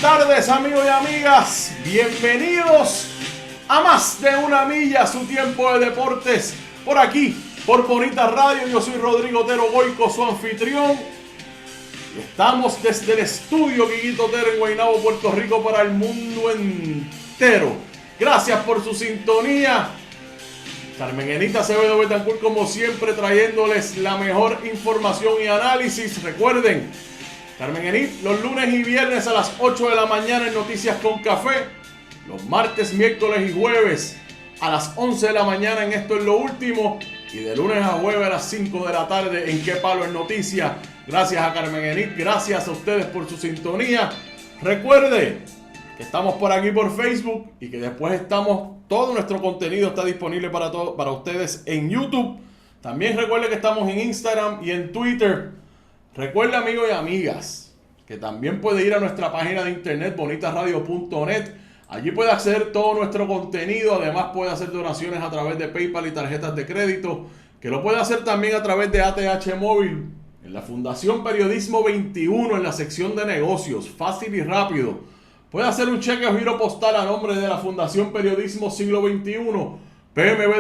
tardes, amigos y amigas. Bienvenidos a Más de una Milla, su tiempo de deportes, por aquí, por Bonita Radio. Yo soy Rodrigo Otero Goico, su anfitrión. Y estamos desde el estudio Guiguito Otero en Guaynabo, Puerto Rico, para el mundo entero. Gracias por su sintonía. Carmen Enita Acevedo Betancourt, como siempre, trayéndoles la mejor información y análisis. Recuerden, Carmen Enit, los lunes y viernes a las 8 de la mañana en Noticias con Café. Los martes, miércoles y jueves a las 11 de la mañana en Esto es lo Último. Y de lunes a jueves a las 5 de la tarde en Qué Palo es Noticia. Gracias a Carmen Enit, gracias a ustedes por su sintonía. Recuerde que estamos por aquí por Facebook y que después todo nuestro contenido está disponible para ustedes en YouTube. También recuerde que estamos en Instagram y en Twitter. Recuerde, amigos y amigas, que también puede ir a nuestra página de internet bonitasradio.net. Allí puede acceder todo nuestro contenido. Además puede hacer donaciones a través de PayPal y tarjetas de crédito, que lo puede hacer también a través de ATH Móvil, en la Fundación Periodismo 21, en la sección de negocios, fácil y rápido. Puede hacer un cheque o giro postal a nombre de la Fundación Periodismo Siglo XXI, PMB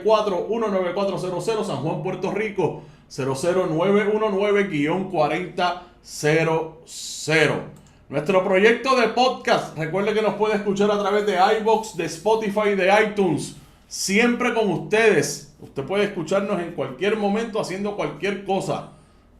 284-19400, San Juan, Puerto Rico, 00919-4000. Nuestro proyecto de podcast, recuerde que nos puede escuchar a través de iVoox, de Spotify y de iTunes. Siempre con ustedes. Usted puede escucharnos en cualquier momento haciendo cualquier cosa.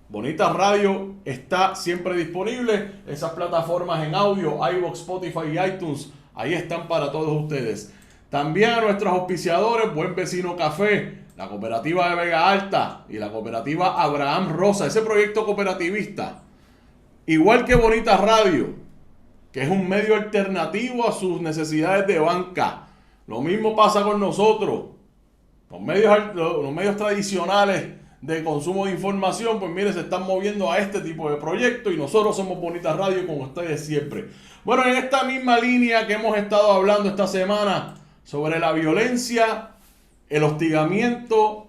Bonita Radio está siempre disponible. Esas plataformas en audio, iVoox, Spotify y iTunes, ahí están para todos ustedes. También a nuestros auspiciadores, Buen Vecino Café, la Cooperativa de Vega Alta y la Cooperativa Abraham Rosa, ese proyecto cooperativista. Igual que Bonita Radio, que es un medio alternativo a sus necesidades de banca. Lo mismo pasa con nosotros. Los medios tradicionales de consumo de información, pues mire, se están moviendo a este tipo de proyectos y nosotros somos Bonita Radio con ustedes siempre. Bueno, en esta misma línea que hemos estado hablando esta semana sobre la violencia, el hostigamiento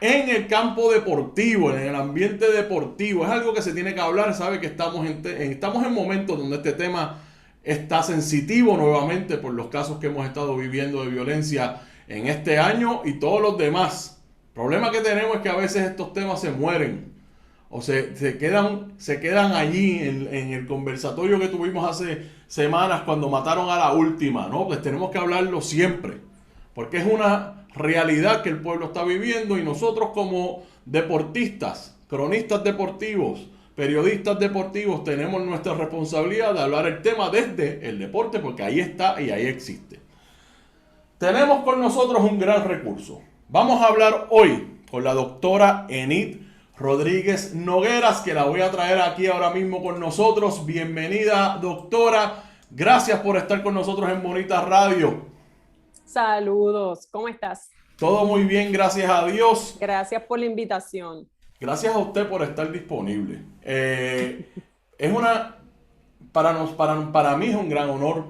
en el campo deportivo, en el ambiente deportivo, es algo que se tiene que hablar. Sabe que estamos en momentos donde este tema está sensitivo nuevamente por los casos que hemos estado viviendo de violencia en este año y todos los demás. El problema que tenemos es que a veces estos temas se mueren o se quedan allí en el conversatorio que tuvimos hace semanas cuando mataron a la última, ¿no? Pues tenemos que hablarlo siempre, porque es una realidad que el pueblo está viviendo y nosotros como deportistas, cronistas deportivos, periodistas deportivos, tenemos nuestra responsabilidad de hablar el tema desde el deporte, porque ahí está y ahí existe. Tenemos con nosotros un gran recurso. Vamos a hablar hoy con la doctora Enit Rodríguez Nogueras, que la voy a traer aquí ahora mismo con nosotros. Bienvenida, doctora. Gracias por estar con nosotros en Bonita Radio. Saludos, ¿cómo estás? Todo muy bien, gracias a Dios. Gracias por la invitación. Gracias a usted por estar disponible. Para mí es un gran honor,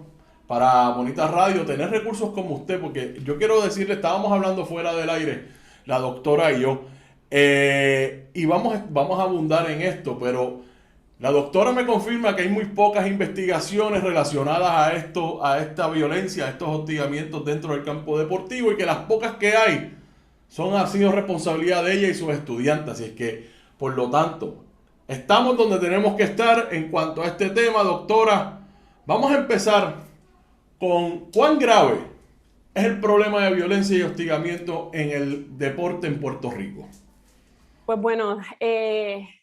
para Bonita Radio, tener recursos como usted, porque yo quiero decirle, estábamos hablando fuera del aire, la doctora y yo, y vamos a abundar en esto, pero la doctora me confirma que hay muy pocas investigaciones relacionadas a esta violencia, a estos hostigamientos dentro del campo deportivo, y que las pocas que hay ha sido responsabilidad de ella y sus estudiantes. Así es que, por lo tanto, estamos donde tenemos que estar en cuanto a este tema, doctora. Vamos a empezar con cuán grave es el problema de violencia y hostigamiento en el deporte en Puerto Rico. Pues bueno,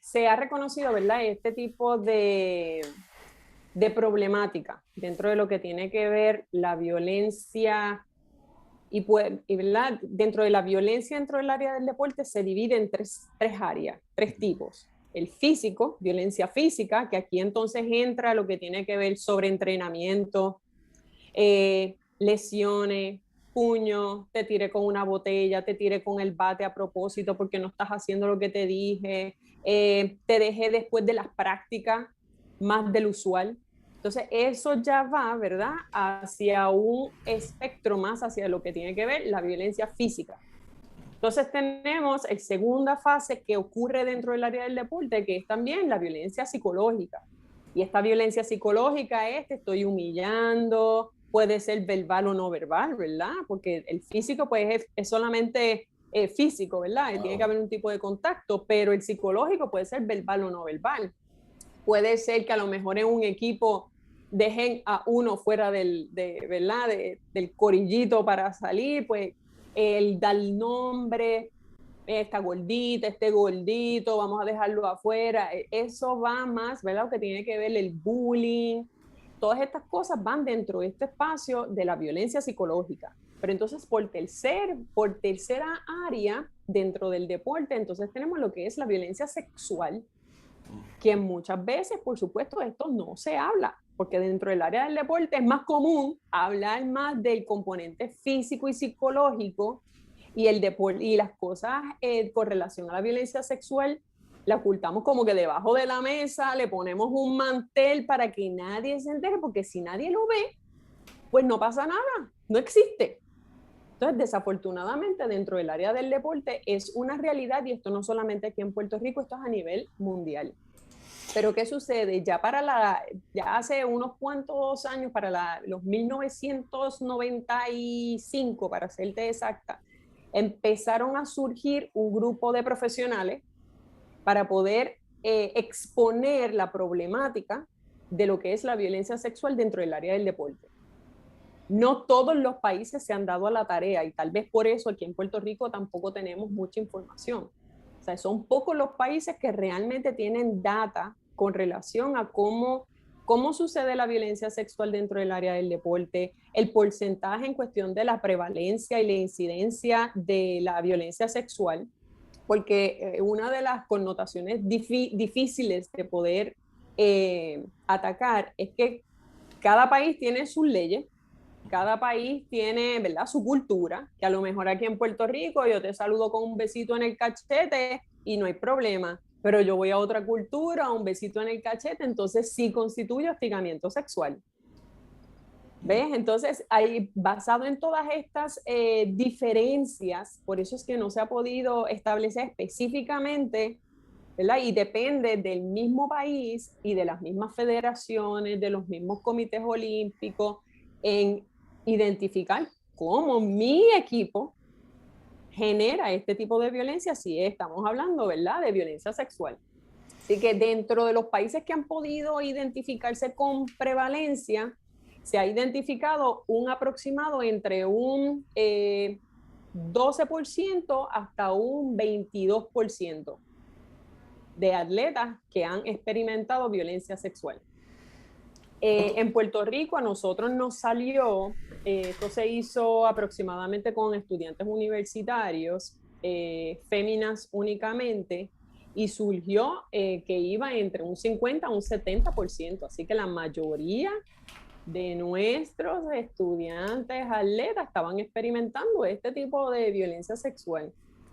se ha reconocido, ¿verdad?, este tipo de problemática dentro de lo que tiene que ver la violencia y ¿verdad? Dentro de la violencia dentro del área del deporte se divide en tres áreas, tres tipos. El físico, violencia física, que aquí entonces entra lo que tiene que ver sobre entrenamiento, lesiones, puño, te tiré con una botella, te tiré con el bate a propósito porque no estás haciendo lo que te dije, te dejé después de las prácticas más del usual. Entonces eso ya va, ¿verdad?, hacia un espectro más hacia lo que tiene que ver la violencia física. Entonces tenemos la segunda fase que ocurre dentro del área del deporte, que es también la violencia psicológica. Y esta violencia psicológica es, te estoy humillando, puede ser verbal o no verbal, ¿verdad? Porque el físico pues es solamente físico, ¿verdad? Tiene que haber un tipo de contacto, pero el psicológico puede ser verbal o no verbal. Puede ser que a lo mejor en un equipo dejen a uno fuera ¿verdad? Del corillito para salir, pues el dar nombre, esta gordita, este gordito, vamos a dejarlo afuera. Eso va más, ¿verdad? Lo que tiene que ver el bullying. Todas estas cosas van dentro de este espacio de la violencia psicológica. Pero entonces por tercera área dentro del deporte, entonces tenemos lo que es la violencia sexual, que muchas veces, por supuesto, esto no se habla, porque dentro del área del deporte es más común hablar más del componente físico y psicológico, y el deporte y las cosas con relación a la violencia sexual la ocultamos como que debajo de la mesa, le ponemos un mantel para que nadie se entere, porque si nadie lo ve, pues no pasa nada, no existe. Entonces, desafortunadamente, dentro del área del deporte es una realidad, y esto no solamente aquí en Puerto Rico, esto es a nivel mundial. Pero ¿qué sucede? Ya hace unos cuantos años, los 1995, para serte exacta, empezaron a surgir un grupo de profesionales para poder exponer la problemática de lo que es la violencia sexual dentro del área del deporte. No todos los países se han dado a la tarea, y tal vez por eso aquí en Puerto Rico tampoco tenemos mucha información. O sea, son pocos los países que realmente tienen data con relación a cómo sucede la violencia sexual dentro del área del deporte, el porcentaje en cuestión de la prevalencia y la incidencia de la violencia sexual, porque una de las connotaciones difíciles de poder atacar es que cada país tiene sus leyes, cada país tiene, ¿verdad?, su cultura, que a lo mejor aquí en Puerto Rico yo te saludo con un besito en el cachete y no hay problema, pero yo voy a otra cultura, un besito en el cachete, entonces sí constituye hostigamiento sexual. ¿Ves? Entonces, basado en todas estas diferencias, por eso es que no se ha podido establecer específicamente, ¿verdad? Y depende del mismo país y de las mismas federaciones, de los mismos comités olímpicos, en identificar cómo mi equipo genera este tipo de violencia, si estamos hablando, ¿verdad?, de violencia sexual. Así que dentro de los países que han podido identificarse con prevalencia, se ha identificado un aproximado entre un 12% hasta un 22% de atletas que han experimentado violencia sexual. En Puerto Rico a nosotros nos salió, esto se hizo aproximadamente con estudiantes universitarios, féminas únicamente, y surgió que iba entre un 50 a un 70%, así que la mayoría de nuestros estudiantes atletas estaban experimentando este tipo de violencia sexual.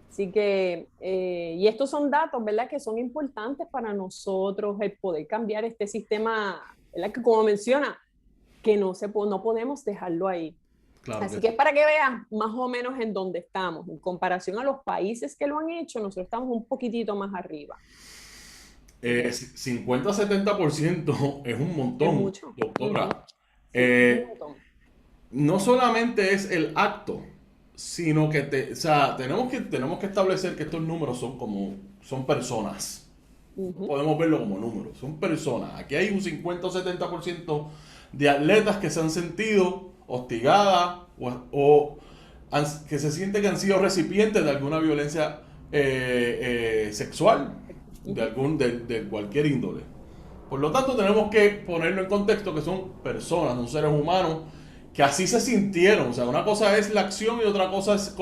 Así que, y estos son datos, ¿verdad?, que son importantes para nosotros, el poder cambiar este sistema, ¿verdad?, que como menciona, que no podemos dejarlo ahí. Claro. Así que es para que veas más o menos en dónde estamos. En comparación a los países que lo han hecho, nosotros estamos un poquitito más arriba. 50-70% es un montón, es mucho, doctora. Sí, es un montón. No solamente es el acto, sino que o sea, tenemos que establecer que estos números son personas. No podemos verlo como números, son personas. Aquí hay un 50 o 70% de atletas que se han sentido hostigadas o que se sienten que han sido recipientes de alguna violencia sexual de cualquier índole. Por lo tanto, tenemos que ponerlo en contexto que son personas, son seres humanos que así se sintieron. O sea, una cosa es la acción y otra cosa es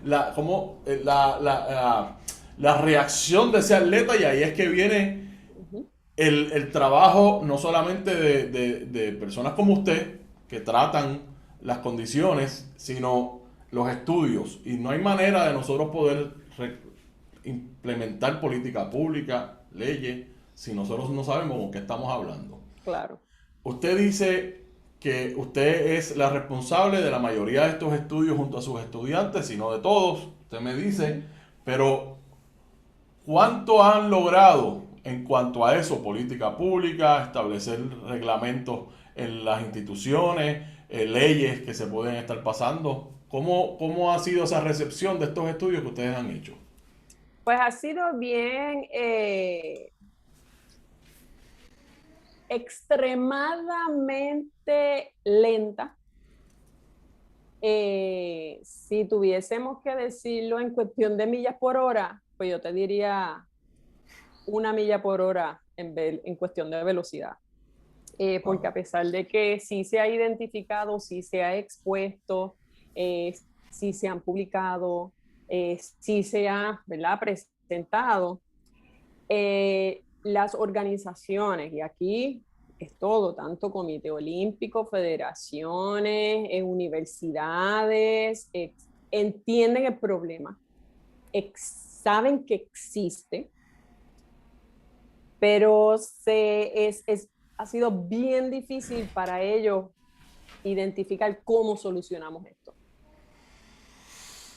la reacción de ese atleta, y ahí es que viene el trabajo no solamente de personas como usted que tratan las condiciones, sino los estudios. Y no hay manera de nosotros poder implementar política pública, leyes, si nosotros no sabemos con qué estamos hablando. Claro. Usted dice que usted es la responsable de la mayoría de estos estudios junto a sus estudiantes, si no de todos, usted me dice, pero ¿cuánto han logrado en cuanto a eso, política pública, establecer reglamentos en las instituciones, leyes que se pueden estar pasando. ¿Cómo ha sido esa recepción de estos estudios que ustedes han hecho? Pues ha sido bien extremadamente lenta. Si tuviésemos que decirlo en cuestión de millas por hora, pues yo te diría 1 milla por hora en cuestión de velocidad. Porque a pesar de que sí se ha identificado, sí se ha expuesto, sí se han publicado, sí se ha, ¿verdad?, presentado, las organizaciones, y aquí es todo, tanto Comité Olímpico, federaciones, universidades, entienden el problema, saben que existe, pero ha sido bien difícil para ellos identificar cómo solucionamos esto.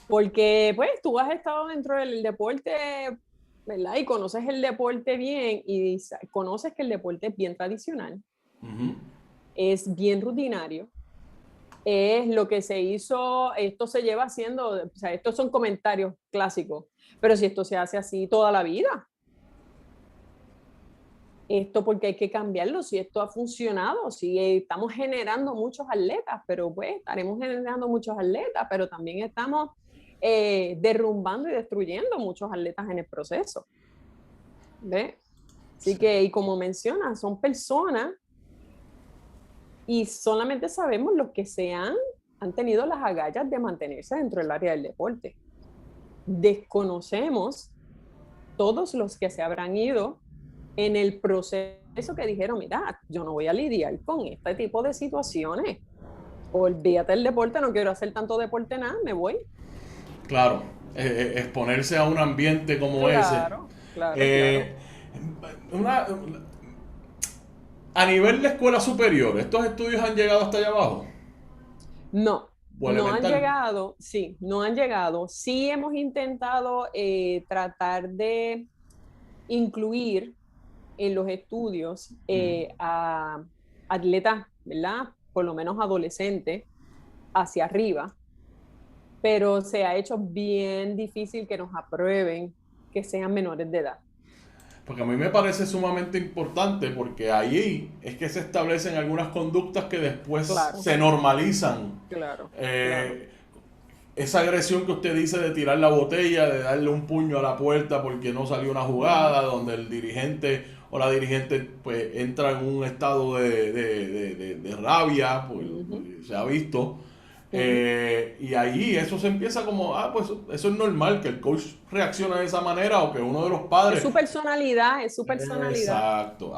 Porque pues tú has estado dentro del deporte, ¿verdad? Y conoces el deporte bien y conoces que el deporte es bien tradicional, es bien rutinario, es lo que se hizo, esto se lleva haciendo, o sea, estos son comentarios clásicos, pero si esto se hace así toda la vida, esto porque hay que cambiarlo, si esto ha funcionado, si estamos generando muchos atletas, pero pues estaremos generando muchos atletas, pero también estamos derrumbando y destruyendo muchos atletas en el proceso. ¿Ves? Así que, y como mencionas, son personas y solamente sabemos los que han tenido las agallas de mantenerse dentro del área del deporte. Desconocemos todos los que se habrán ido en el proceso que dijeron, mira, yo no voy a lidiar con este tipo de situaciones. Olvídate del deporte, no quiero hacer tanto deporte, nada, me voy. Claro, exponerse a un ambiente como ese. Claro, claro, claro. Eh, una, a nivel de escuela superior, ¿estos estudios han llegado hasta allá abajo? No, ¿O no han elemental? llegado, sí, no han llegado. Sí hemos intentado tratar de incluir en los estudios a atletas, ¿verdad? Por lo menos adolescentes, hacia arriba, pero se ha hecho bien difícil que nos aprueben que sean menores de edad. Porque a mí me parece sumamente importante porque ahí es que se establecen algunas conductas que después Claro, se normalizan. claro, claro. Eh, Esa agresión que usted dice de tirar la botella, de darle un puño a la puerta porque no salió una jugada, donde el dirigente o la dirigente pues entra en un estado de rabia, pues, se ha visto. Y ahí eso se empieza como, pues eso es normal, que el coach reaccione de esa manera o que uno de los Es padres. su personalidad, es su personalidad. Exacto.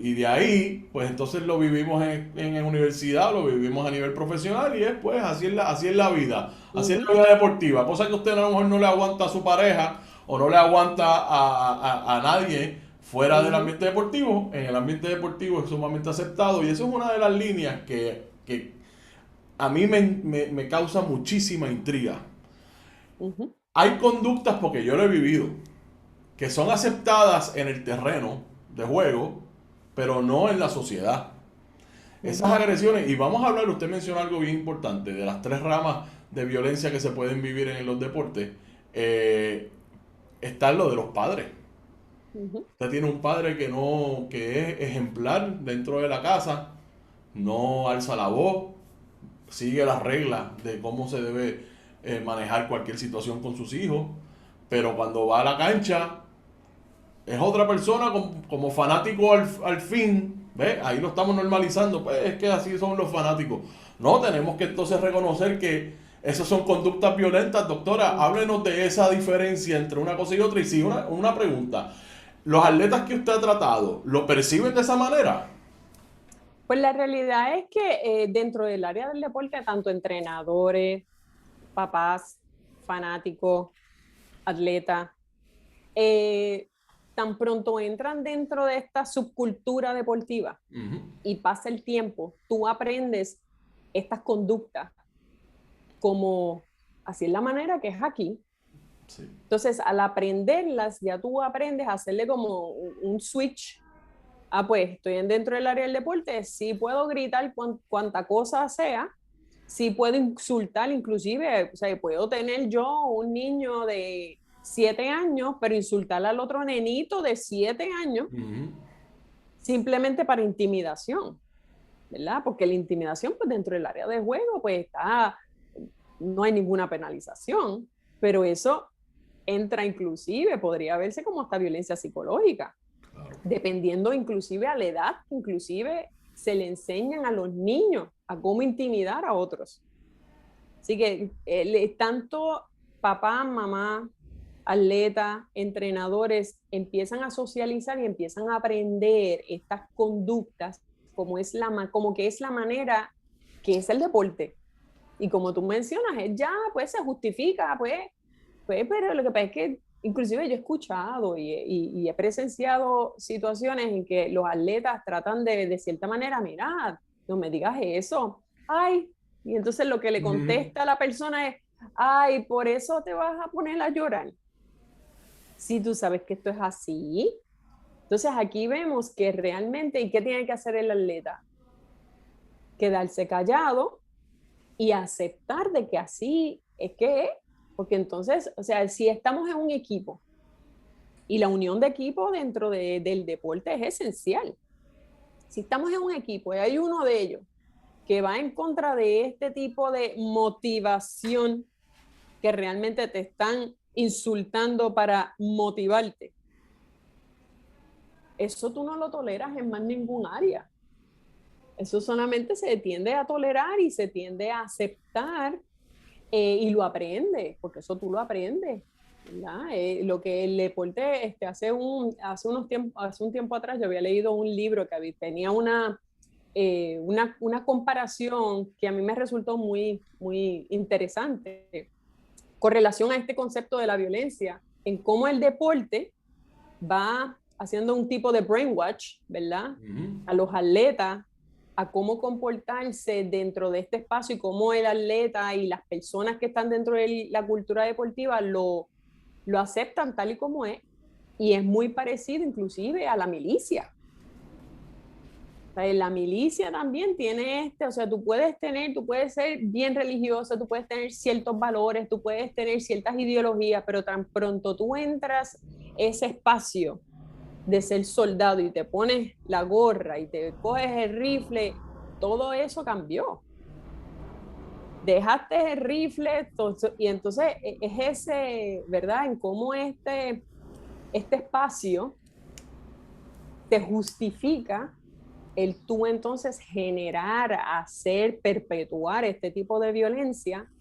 Y de ahí, pues entonces lo vivimos en universidad, lo vivimos a nivel profesional y después así es la vida, así es la vida deportiva. Cosa que usted a lo mejor no le aguanta a su pareja o no le aguanta a nadie fuera del ambiente deportivo. En el ambiente deportivo es sumamente aceptado y eso es una de las líneas que a mí me causa muchísima intriga. Hay conductas, porque yo lo he vivido, que son aceptadas en el terreno de juego, pero no en la sociedad. Esas agresiones, y vamos a hablar, usted mencionó algo bien importante, de las 3 ramas de violencia que se pueden vivir en los deportes, está lo de los padres. Usted tiene un padre que es ejemplar dentro de la casa, no alza la voz, sigue las reglas de cómo se debe manejar cualquier situación con sus hijos, pero cuando va a la cancha es otra persona como fanático al fin, ¿ves? Ahí lo estamos normalizando, pues es que así son los fanáticos. No, tenemos que entonces reconocer que esas son conductas violentas. Doctora, háblenos de esa diferencia entre una cosa y otra. Y sí, una pregunta. ¿Los atletas que usted ha tratado, lo perciben de esa manera? Pues la realidad es que dentro del área del deporte, tanto entrenadores, papás, fanáticos, atletas, tan pronto entran dentro de esta subcultura deportiva y pasa el tiempo, tú aprendes estas conductas como así es la manera que es aquí. Sí. Entonces, al aprenderlas, ya tú aprendes a hacerle como un switch. Ah, pues estoy dentro del área del deporte, sí puedo gritar cuanta cosa sea, sí puedo insultar, inclusive, o sea, puedo tener yo un niño de 7 años, pero insultar al otro nenito de 7 años Ujú. simplemente para intimidación, ¿verdad? Porque la intimidación, pues dentro del área de juego, pues está, no hay ninguna penalización, pero eso entra inclusive, podría verse como hasta violencia psicológica, Claro. dependiendo inclusive a la edad, inclusive se le enseñan a los niños a cómo intimidar a otros. Así que tanto papá, mamá, atletas, entrenadores empiezan a socializar y empiezan a aprender estas conductas como que es la manera que es el deporte. Y como tú mencionas, ya pues se justifica, pues, pero lo que pasa es que inclusive yo he escuchado y he presenciado situaciones en que los atletas tratan de cierta manera, mira, no me digas eso, ay, y entonces lo que le Ujú. contesta a la persona es, ay, por eso te vas a poner a llorar. Si tú sabes que esto es así, entonces aquí vemos que realmente, ¿y qué tiene que hacer el atleta? Quedarse callado y aceptar de que así es que es, porque entonces, o sea, si estamos en un equipo y la unión de equipo dentro del deporte es esencial. Si estamos en un equipo y hay uno de ellos que va en contra de este tipo de motivación que realmente te están insultando para motivarte, eso tú no lo toleras en más ningún área. Eso solamente se tiende a tolerar y se tiende a aceptar y lo aprende, porque eso tú lo aprendes. Lo que el deporte hace un tiempo atrás yo había leído un libro que tenía una comparación que a mí me resultó muy, muy interesante con relación a este concepto de la violencia, en cómo el deporte va haciendo un tipo de brainwash, ¿verdad? Ujú. A los atletas, a cómo comportarse dentro de este espacio y cómo el atleta y las personas que están dentro de la cultura deportiva lo aceptan tal y como es. Y es muy parecido inclusive a la milicia. O sea, la milicia también tiene o sea, tú puedes ser bien religioso, tú puedes tener ciertos valores, tú puedes tener ciertas ideologías, pero tan pronto tú entras ese espacio de ser soldado y te pones la gorra y te coges el rifle, todo eso cambió. Dejaste el rifle y entonces es ese, ¿verdad? En cómo este espacio te justifica el tú entonces generar, hacer, perpetuar este tipo de violencia,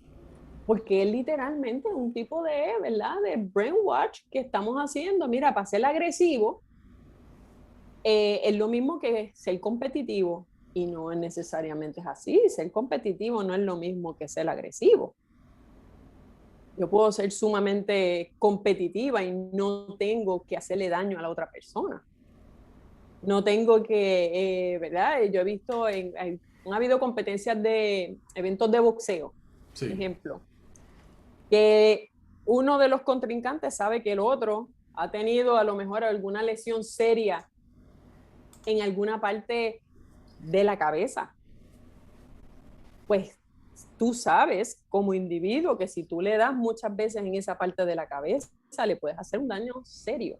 porque es literalmente un tipo de, ¿verdad? De brainwash que estamos haciendo. Mira, para ser agresivo, es lo mismo que ser competitivo y no es necesariamente así. Ser competitivo no es lo mismo que ser agresivo. Yo puedo ser sumamente competitiva y no tengo que hacerle daño a la otra persona. No tengo que, ¿verdad? Yo he visto, han habido competencias de eventos de boxeo, por Sí. ejemplo, que uno de los contrincantes sabe que el otro ha tenido a lo mejor alguna lesión seria en alguna parte de la cabeza. Pues tú sabes como individuo que si tú le das muchas veces en esa parte de la cabeza, le puedes hacer un daño serio.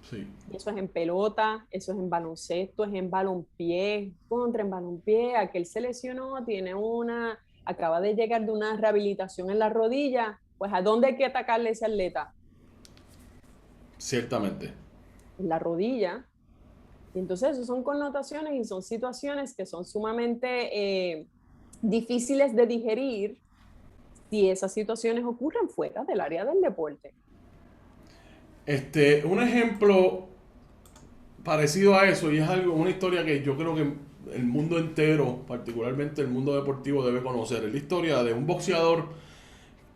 Sí. Eso es en pelota, eso es en baloncesto, es en balompié, en balompié, aquel se lesionó, acaba de llegar de una rehabilitación en la rodilla, pues ¿a dónde hay que atacarle a ese atleta? Ciertamente. En la rodilla. Y entonces eso son connotaciones y son situaciones que son sumamente difíciles de digerir si esas situaciones ocurren fuera del área del deporte. Un ejemplo parecido a eso, y es algo, una historia que yo creo que el mundo entero, particularmente el mundo deportivo, debe conocer. Es la historia de un boxeador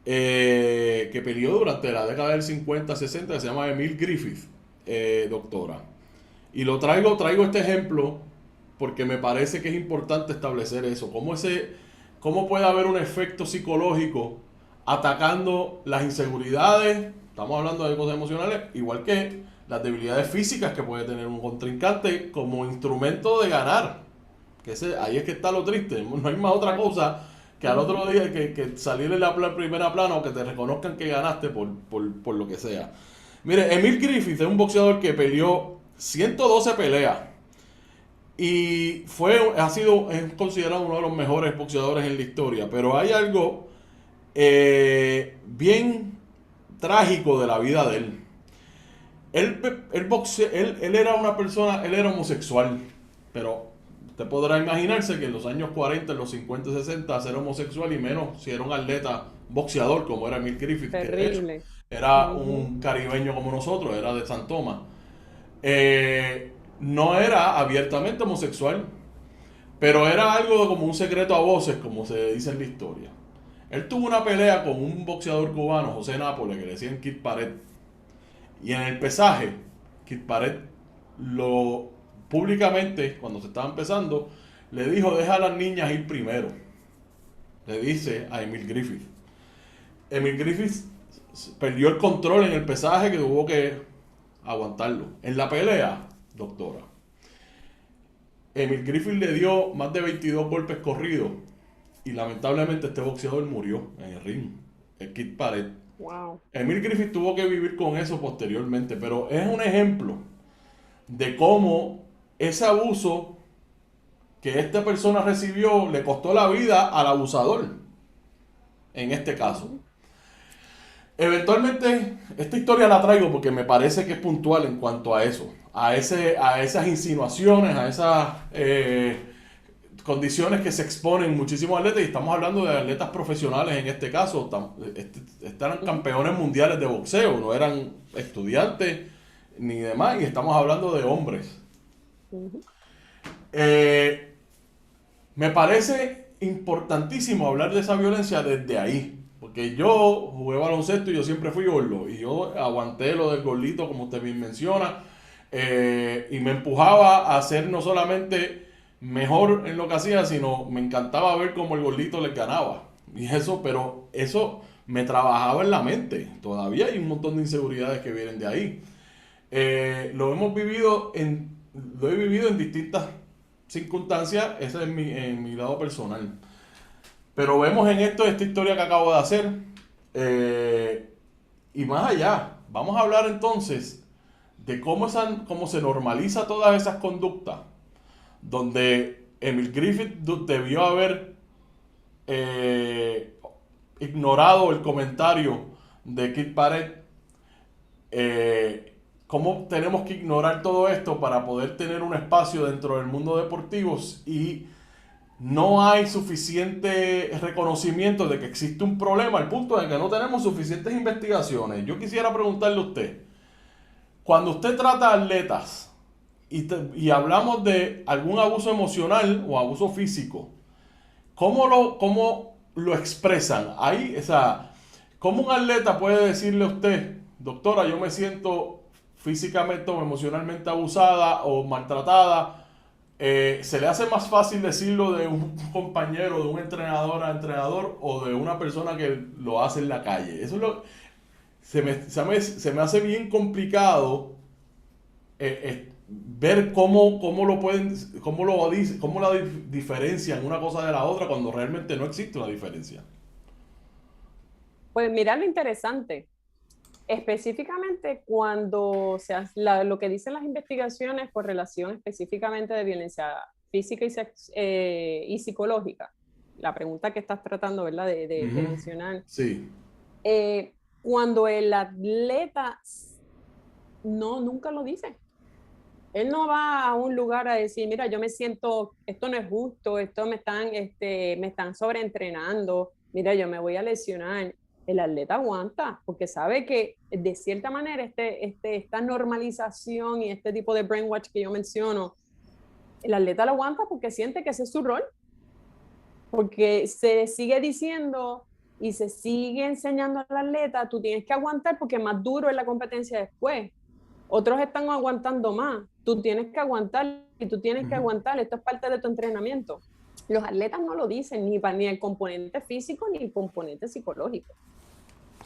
que peleó durante la década del 50-60, que se llama Emil Griffith, doctora. Y traigo este ejemplo porque me parece que es importante establecer eso. Cómo puede haber un efecto psicológico atacando las inseguridades, estamos hablando de cosas emocionales, igual que las debilidades físicas que puede tener un contrincante como instrumento de ganar. Ahí es que está lo triste, no hay más otra cosa que al otro día que salir en la primera plana o que te reconozcan que ganaste por lo que sea. Mire, Emil Griffith es un boxeador que peleó 112 peleas y es considerado uno de los mejores boxeadores en la historia, pero hay algo bien trágico de la vida de él. Él era una persona, él era homosexual, pero usted podrá imaginarse que en los años 40, en los 50 y 60, ser homosexual y menos si era un atleta boxeador como era Emil Griffith, que de hecho Terrible. era un caribeño como nosotros, era de San Tomás. No era abiertamente homosexual, pero era algo como un secreto a voces, como se dice en la historia. Él tuvo una pelea con un boxeador cubano, José Nápoles, que le decían Kid Pared. Y en el pesaje, Kid Pared públicamente, cuando se estaba empezando, le dijo: deja a las niñas ir primero. Le dice a Emil Griffith. Emil Griffith perdió el control en el pesaje, que tuvo que aguantarlo. En la pelea, doctora, Emil Griffith le dio más de 22 golpes corridos y lamentablemente este boxeador murió en el ring, el Kid Pared. Wow. Emil Griffith tuvo que vivir con eso posteriormente, pero es un ejemplo de cómo ese abuso que esta persona recibió le costó la vida al abusador, en este caso. Eventualmente, esta historia la traigo porque me parece que es puntual en cuanto a eso, a esas insinuaciones, a esas condiciones que se exponen muchísimos atletas, y estamos hablando de atletas profesionales en este caso. Eran campeones mundiales de boxeo, no eran estudiantes ni demás, y estamos hablando de hombres. Me parece importantísimo hablar de esa violencia desde ahí, porque yo jugué baloncesto y yo siempre fui gordo, y yo aguanté lo del gordito, como usted bien menciona, y me empujaba a ser no solamente mejor en lo que hacía, sino me encantaba ver cómo el gordito les ganaba. Pero eso me trabajaba en la mente. Todavía hay un montón de inseguridades que vienen de ahí. Lo he vivido en distintas circunstancias, ese es en mi lado personal. Pero vemos en esta historia que acabo de hacer, y más allá, vamos a hablar entonces de cómo se normaliza todas esas conductas, donde Emil Griffith debió haber ignorado el comentario de Kid Pared. Cómo tenemos que ignorar todo esto para poder tener un espacio dentro del mundo deportivo, y no hay suficiente reconocimiento de que existe un problema, al punto de que no tenemos suficientes investigaciones. Yo quisiera preguntarle a usted, cuando usted trata a atletas y hablamos de algún abuso emocional o abuso físico, ¿cómo lo expresan? Ahí, ¿cómo un atleta puede decirle a usted: doctora, yo me siento físicamente o emocionalmente abusada o maltratada? ¿Se le hace más fácil decirlo de un compañero, de un entrenador a entrenador, o de una persona que lo hace en la calle? Eso se me hace bien complicado ver cómo la diferencian una cosa de la otra, cuando realmente no existe una diferencia. Pues mira lo interesante. Específicamente cuando lo que dicen las investigaciones por relación específicamente de violencia física y psicológica, la pregunta que estás tratando, ¿verdad?, de mencionar. Sí. Cuando el atleta nunca lo dice. Él no va a un lugar a decir: mira, yo me siento, esto no es justo, esto me están sobreentrenando, mira, yo me voy a lesionar. El atleta aguanta, porque sabe que de cierta manera esta normalización y este tipo de brainwash que yo menciono, el atleta lo aguanta porque siente que ese es su rol, porque se sigue diciendo y se sigue enseñando al atleta: tú tienes que aguantar porque es más duro en la competencia después. Otros están aguantando más, tú tienes que aguantar y tú tienes que aguantar, esto es parte de tu entrenamiento. Los atletas no lo dicen, ni el componente físico ni el componente psicológico.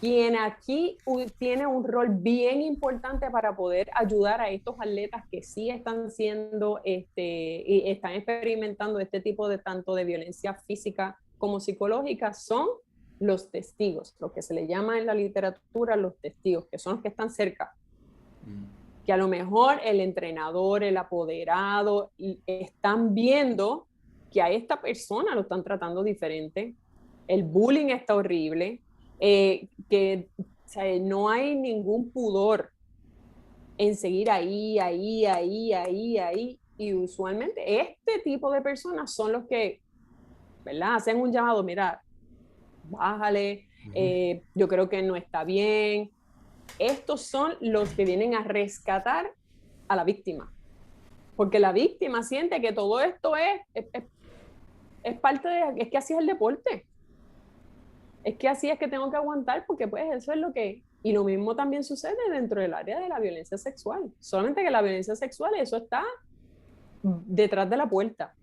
quien aquí tiene un rol bien importante para poder ayudar a estos atletas que sí están siendo, y están experimentando este tipo de tanto de violencia física como psicológica, son los testigos, lo que se le llama en la literatura los testigos, que son los que están cerca. Que a lo mejor el entrenador, el apoderado, están viendo que a esta persona lo están tratando diferente, el bullying está horrible, que o sea, no hay ningún pudor en seguir ahí, y usualmente este tipo de personas son los que, ¿verdad? Hacen un llamado, mira, bájale, yo creo que no está bien. Estos son los que vienen a rescatar a la víctima, porque la víctima siente que todo esto es parte de, es que así es el deporte, es que así es que tengo que aguantar, porque pues eso es lo que, y lo mismo también sucede dentro del área de la violencia sexual, solamente que la violencia sexual, eso está detrás de la puerta.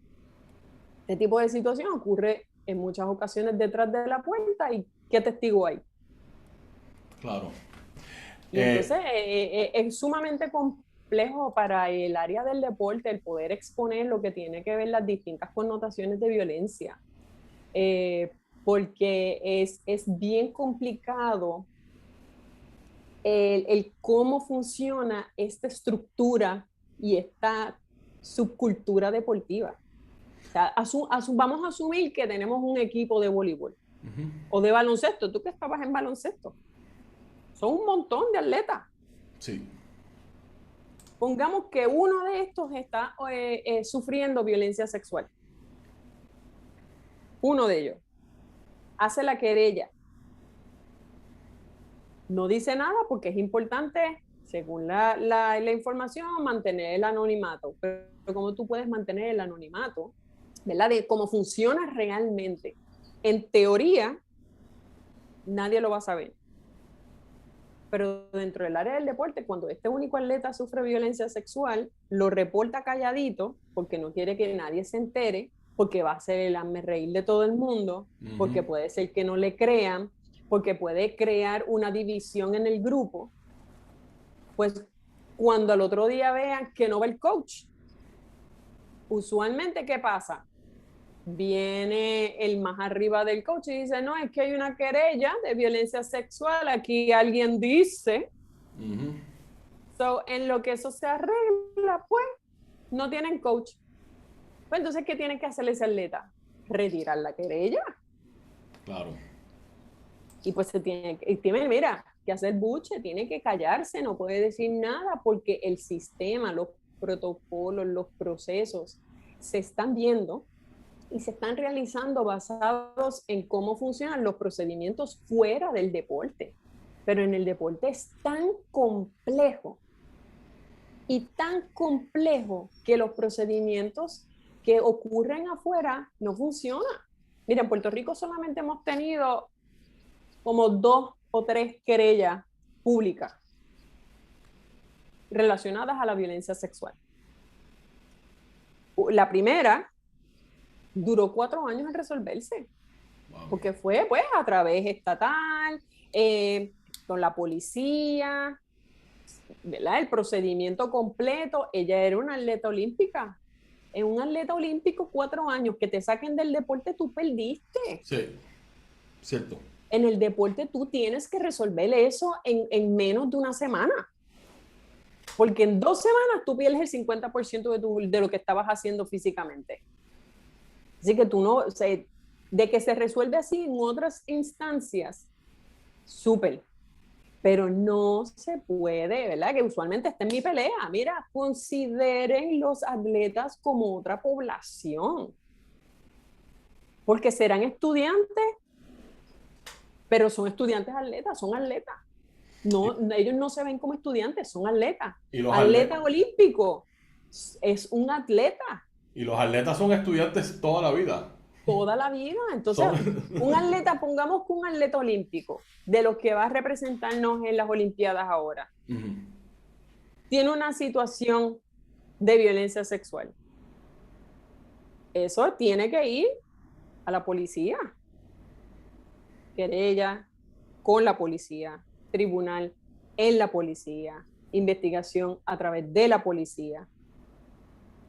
Este tipo de situación ocurre en muchas ocasiones detrás de la puerta, y ¿qué testigo hay? Claro. Y entonces es sumamente complejo para el área del deporte el poder exponer lo que tiene que ver las distintas connotaciones de violencia, porque es bien complicado el cómo funciona esta estructura y esta subcultura deportiva. O sea, vamos a asumir que tenemos un equipo de voleibol o de baloncesto. Tú que estabas en baloncesto, son un montón de atletas. Sí. Pongamos que uno de estos está sufriendo violencia sexual. Uno de ellos hace la querella. No dice nada porque es importante, según la información, mantener el anonimato. Pero ¿cómo tú puedes mantener el anonimato? ¿Verdad? De cómo funciona realmente. En teoría, nadie lo va a saber. Pero dentro del área del deporte, cuando este único atleta sufre violencia sexual, lo reporta calladito porque no quiere que nadie se entere, porque va a ser el hazmerreír de todo el mundo, porque puede ser que no le crean, porque puede crear una división en el grupo. Pues cuando al otro día vean que no va el coach, usualmente, ¿qué pasa? Viene el más arriba del coach y dice, no, es que hay una querella de violencia sexual, aquí alguien dice. So, en lo que eso se arregla, pues, no tienen coach. Pues entonces, ¿qué tiene que hacer ese atleta? Retirar la querella. Claro. Y pues se tiene, mira, que hacer buche, tiene que callarse, no puede decir nada, porque el sistema, los protocolos, los procesos se están viendo y se están realizando basados en cómo funcionan los procedimientos fuera del deporte. Pero en el deporte es tan complejo que los procedimientos que ocurren afuera no funcionan. Mira, en Puerto Rico solamente hemos tenido como 2 o 3 querellas públicas relacionadas a la violencia sexual. La primera duró 4 años en resolverse, porque fue pues a través estatal, con la policía, ¿verdad? El procedimiento completo. Ella era una atleta olímpica. En un atleta olímpico, 4 años, que te saquen del deporte, tú perdiste. Sí, cierto. En el deporte tú tienes que resolver eso en menos de una semana. Porque en 2 semanas tú pierdes el 50% de lo que estabas haciendo físicamente. Así que tú no, o sea, de que se resuelve así en otras instancias, súper. Pero no se puede, ¿verdad? Que usualmente está en mi pelea. Mira, consideren los atletas como otra población. Porque serán estudiantes, pero son estudiantes atletas, son atletas. No, ellos no se ven como estudiantes, son atletas. Y los Atleta olímpico es un atleta. Y los atletas son estudiantes toda la vida. Toda la vida. Entonces, un atleta, pongamos que un atleta olímpico, de los que va a representarnos en las Olimpiadas ahora, tiene una situación de violencia sexual. Eso tiene que ir a la policía. Querella, con la policía, tribunal en la policía, investigación a través de la policía.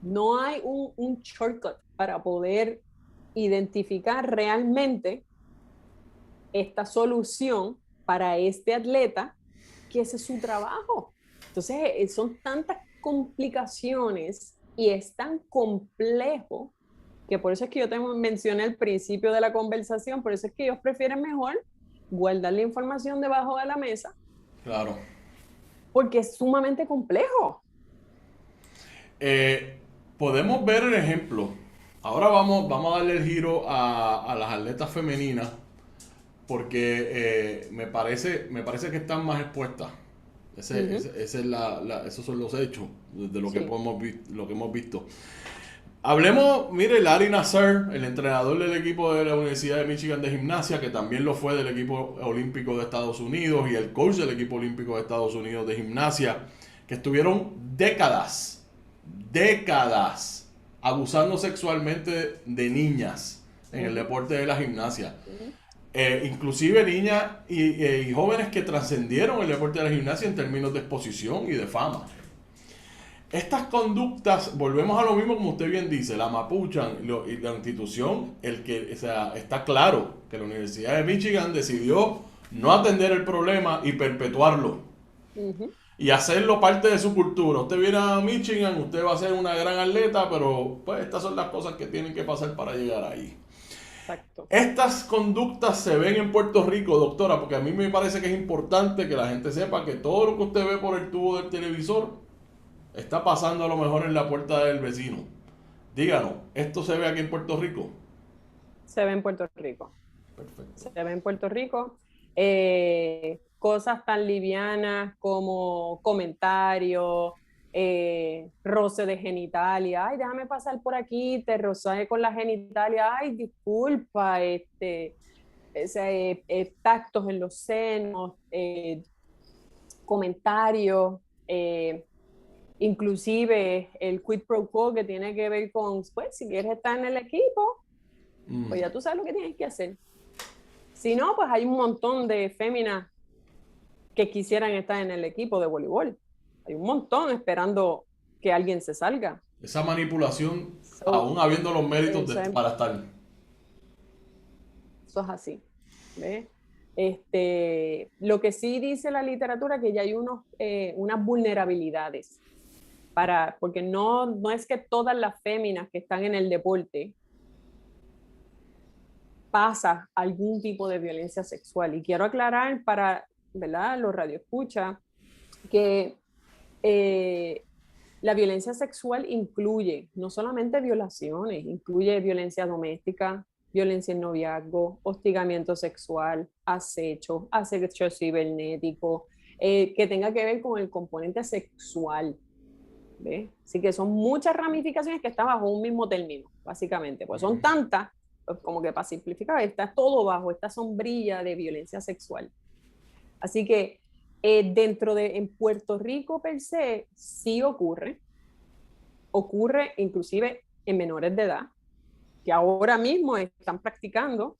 No hay un shortcut para poder identificar realmente esta solución para este atleta, que ese es su trabajo. Entonces, son tantas complicaciones y es tan complejo que por eso es que yo te mencioné al principio de la conversación, por eso es que ellos prefieren mejor guardar la información debajo de la mesa. Claro. Porque es sumamente complejo. Podemos ver el ejemplo. Ahora vamos a darle el giro a las atletas femeninas porque me parece que están más expuestas. Esos son los hechos de lo que, Sí. lo que hemos visto. Hablemos, mire, Larry Nassar, el entrenador del equipo de la Universidad de Michigan de gimnasia, que también lo fue del equipo olímpico de Estados Unidos, y el coach del equipo olímpico de Estados Unidos de gimnasia, que estuvieron décadas abusando sexualmente de niñas en el deporte de la gimnasia. Inclusive niñas y jóvenes que trascendieron el deporte de la gimnasia en términos de exposición y de fama. Estas conductas, volvemos a lo mismo como usted bien dice, la mapuchan y la institución, está claro que la Universidad de Michigan decidió no atender el problema y perpetuarlo. Y hacerlo parte de su cultura. Usted viene a Michigan, usted va a ser una gran atleta, pero pues estas son las cosas que tienen que pasar para llegar ahí. Exacto. Estas conductas se ven en Puerto Rico, doctora, porque a mí me parece que es importante que la gente sepa que todo lo que usted ve por el tubo del televisor está pasando a lo mejor en la puerta del vecino. Díganos, ¿esto se ve aquí en Puerto Rico? Se ve en Puerto Rico. Perfecto. Se ve en Puerto Rico. Cosas tan livianas como comentarios, roce de genitalia. Ay, déjame pasar por aquí, te rozé con la genitalia. Ay, disculpa, tactos en los senos, comentarios. Inclusive el quid pro quo que tiene que ver con, pues, si quieres estar en el equipo, pues ya tú sabes lo que tienes que hacer. Si no, pues hay un montón de féminas que quisieran estar en el equipo de voleibol. Hay un montón esperando que alguien se salga. Esa manipulación, aún habiendo los méritos para estar. Eso es así. ¿Ves? Lo que sí dice la literatura es que ya hay unas vulnerabilidades. Porque no es que todas las féminas que están en el deporte pasa algún tipo de violencia sexual. Y quiero aclarar para, ¿verdad?, los radioescuchas que la violencia sexual incluye no solamente violaciones, incluye violencia doméstica, violencia en noviazgo, hostigamiento sexual, acecho cibernético, que tenga que ver con el componente sexual. ¿Ves? Así que son muchas ramificaciones que están bajo un mismo término, básicamente. Pues son tantas, pues como que para simplificar, está todo bajo esta sombrilla de violencia sexual. Así que en Puerto Rico per se, sí ocurre inclusive en menores de edad, que ahora mismo están practicando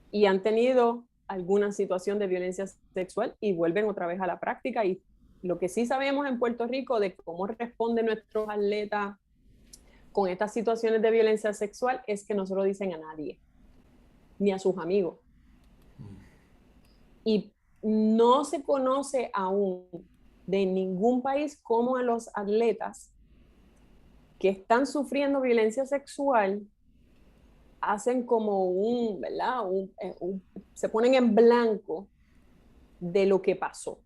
y han tenido alguna situación de violencia sexual y vuelven otra vez a la práctica. Y lo que sí sabemos en Puerto Rico de cómo responden nuestros atletas con estas situaciones de violencia sexual es que no se lo dicen a nadie, ni a sus amigos. Y no se conoce aún de ningún país cómo a los atletas que están sufriendo violencia sexual hacen como ¿verdad? Se ponen en blanco de lo que pasó.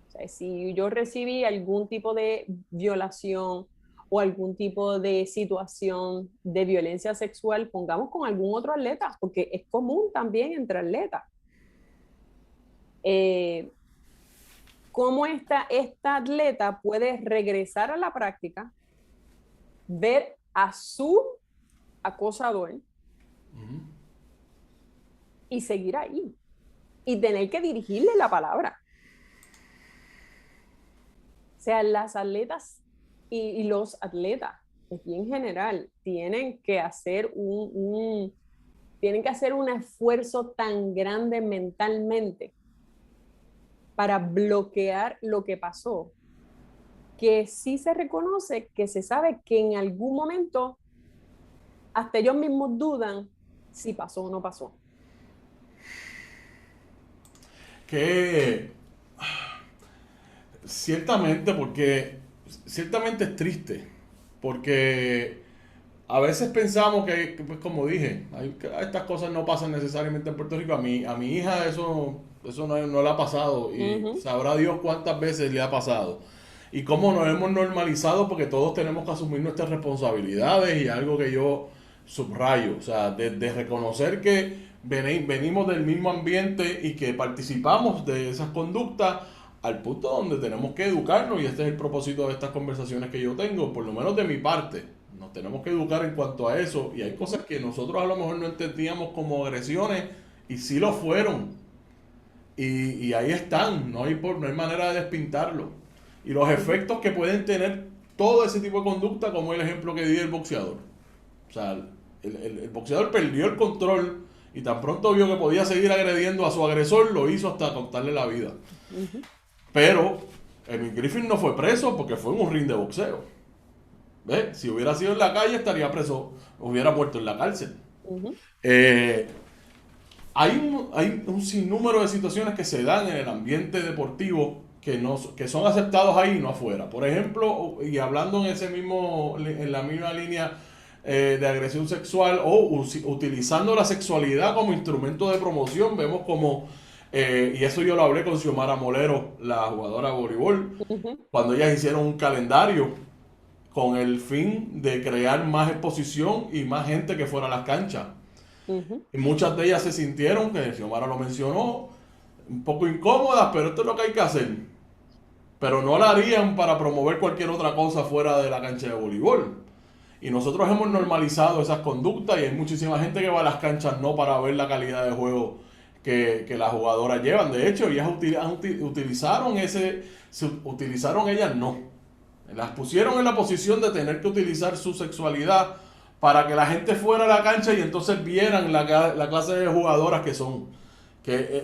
O sea, si yo recibí algún tipo de violación o algún tipo de situación de violencia sexual, pongamos con algún otro atleta, porque es común también entre atletas. ¿Cómo esta atleta puede regresar a la práctica, ver a su acosador y seguir ahí y tener que dirigirle la palabra? O sea, las atletas y los atletas en general tienen que hacer tienen que hacer un esfuerzo tan grande mentalmente para bloquear lo que pasó, que sí se reconoce, que se sabe que en algún momento hasta ellos mismos dudan si pasó o no pasó. Que ciertamente, porque ciertamente es triste, porque a veces pensamos que, pues como dije, estas cosas no pasan necesariamente en Puerto Rico. A mi hija eso no le ha pasado y Ujú. sabrá Dios cuántas veces le ha pasado. Y cómo nos hemos normalizado porque todos tenemos que asumir nuestras responsabilidades y algo que yo subrayo, o sea, de reconocer que venimos del mismo ambiente y que participamos de esas conductas al punto donde tenemos que educarnos y este es el propósito de estas conversaciones que yo tengo, por lo menos de mi parte. Nos tenemos que educar en cuanto a eso y hay cosas que nosotros a lo mejor no entendíamos como agresiones y sí lo fueron. Y ahí están, no hay manera de despintarlo. Y los efectos que pueden tener todo ese tipo de conducta, como el ejemplo que di del boxeador. O sea, el boxeador perdió el control y tan pronto vio que podía seguir agrediendo a su agresor, lo hizo hasta contarle la vida. Uh-huh. Pero Emil Griffin no fue preso porque fue en un ring de boxeo. ¿Ves? Si hubiera sido en la calle estaría preso, hubiera muerto en la cárcel. Uh-huh. Eh, hay un sinnúmero de situaciones que se dan en el ambiente deportivo que son aceptados ahí y no afuera. Por ejemplo, y hablando en la misma línea de agresión sexual o utilizando la sexualidad como instrumento de promoción, vemos como, y eso yo lo hablé con Xiomara Molero, la jugadora de voleibol, Uh-huh. cuando ellas hicieron un calendario con el fin de crear más exposición y más gente que fuera a las canchas. Uh-huh. Y muchas de ellas se sintieron, que Xiomara lo mencionó, un poco incómodas, pero esto es lo que hay que hacer. Pero no la harían para promover cualquier otra cosa fuera de la cancha de voleibol. Y nosotros hemos normalizado esas conductas y hay muchísima gente que va a las canchas no para ver la calidad de juego que las jugadoras llevan. De hecho, ellas utilizaron ellas no. Las pusieron en la posición de tener que utilizar su sexualidad para que la gente fuera a la cancha y entonces vieran la clase de jugadoras que son.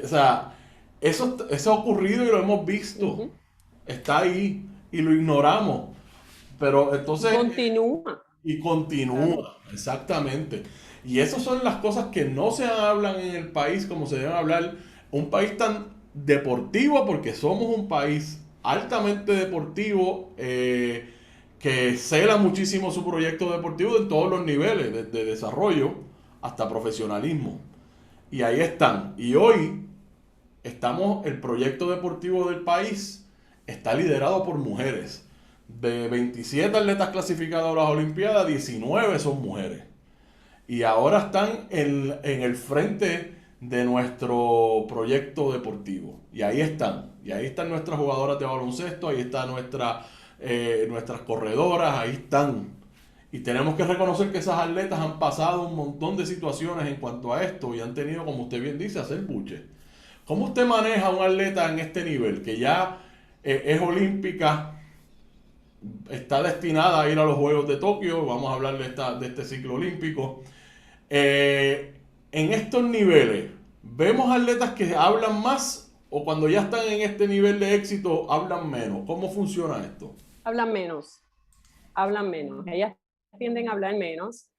O sea, eso ha ocurrido y lo hemos visto. Uh-huh. Está ahí y lo ignoramos. Pero entonces... Continúa. Y Claro. continúa, exactamente. Y esas son las cosas que no se hablan en el país como se deben hablar. Un país tan deportivo, porque somos un país altamente deportivo, que cela muchísimo su proyecto deportivo en todos los niveles, desde desarrollo hasta profesionalismo. Y ahí están. Y hoy el proyecto deportivo del país está liderado por mujeres. De 27 atletas clasificados a las Olimpiadas, 19 son mujeres. Y ahora están en el frente de nuestro proyecto deportivo. Y ahí están. Y ahí están nuestras jugadoras de baloncesto, ahí están nuestras corredoras, ahí están. Y tenemos que reconocer que esas atletas han pasado un montón de situaciones en cuanto a esto y han tenido, como usted bien dice, hacer buche. ¿Cómo usted maneja a un atleta en este nivel que ya es olímpica, está destinada a ir a los Juegos de Tokio? Vamos a hablar de este ciclo olímpico. En estos niveles, ¿vemos atletas que hablan más o cuando ya están en este nivel de éxito hablan menos? ¿Cómo funciona esto? Hablan menos. Hablan menos. Ellas tienden a hablar menos.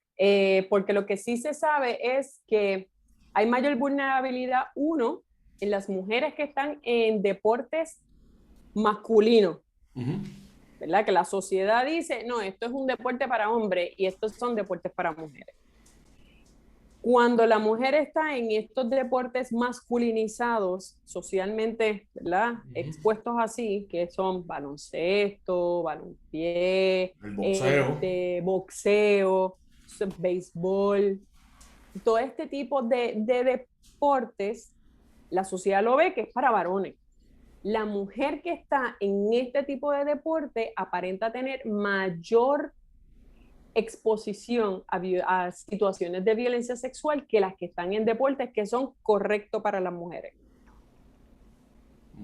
Porque lo que sí se sabe es que hay mayor vulnerabilidad, uno, en las mujeres que están en deportes masculinos, Uh-huh. ¿verdad? Que la sociedad dice, no, esto es un deporte para hombres y estos son deportes para mujeres. Cuando la mujer está en estos deportes masculinizados, socialmente, ¿verdad? Expuestos así, que son baloncesto, balompié, El boxeo. boxeo, béisbol, todo este tipo de deportes, la sociedad lo ve que es para varones. La mujer que está en este tipo de deporte aparenta tener mayor exposición a situaciones de violencia sexual que las que están en deportes que son correctos para las mujeres.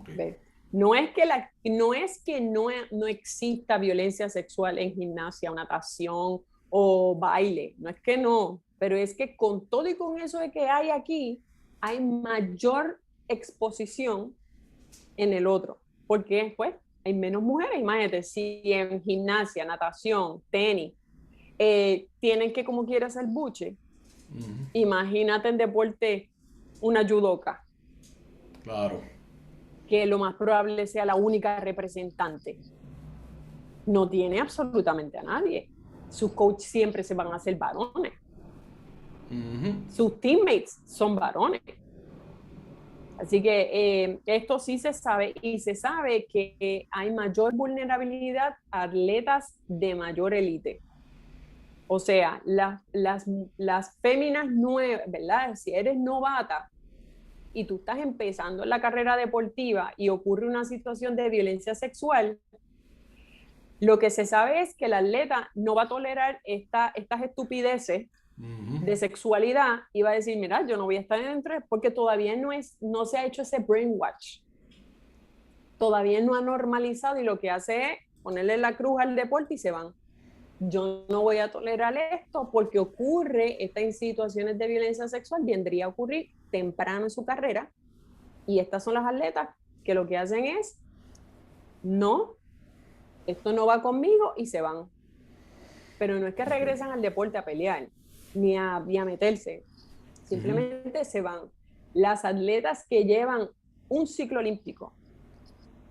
Okay. ¿Ves? No exista violencia sexual en gimnasia, natación o baile, no es que no, pero es que con todo y con eso de que hay aquí, hay mayor exposición en el otro. Porque pues hay menos mujeres. Imagínate, si en gimnasia, natación, tenis, tienen que como quiera hacer buche, imagínate en deporte una judoka, Claro. que lo más probable sea la única representante. No tiene absolutamente a nadie. Sus coaches siempre se van a hacer varones. Sus teammates son varones. Así que esto sí se sabe, y se sabe que hay mayor vulnerabilidad a atletas de mayor élite. O sea, las féminas nuevas, ¿verdad? Si eres novata y tú estás empezando en la carrera deportiva y ocurre una situación de violencia sexual, lo que se sabe es que el atleta no va a tolerar estas estupideces de sexualidad y va a decir, mira, yo no voy a estar dentro porque todavía no se ha hecho ese brainwash. Todavía no ha normalizado, y lo que hace es ponerle la cruz al deporte y se van. Yo no voy a tolerar esto porque ocurre, estas situaciones de violencia sexual vendría a ocurrir temprano en su carrera, y estas son las atletas que lo que hacen es, no, esto no va conmigo, y se van. Pero no es que regresan al deporte a pelear, ni a meterse, simplemente se van. Las atletas que llevan un ciclo olímpico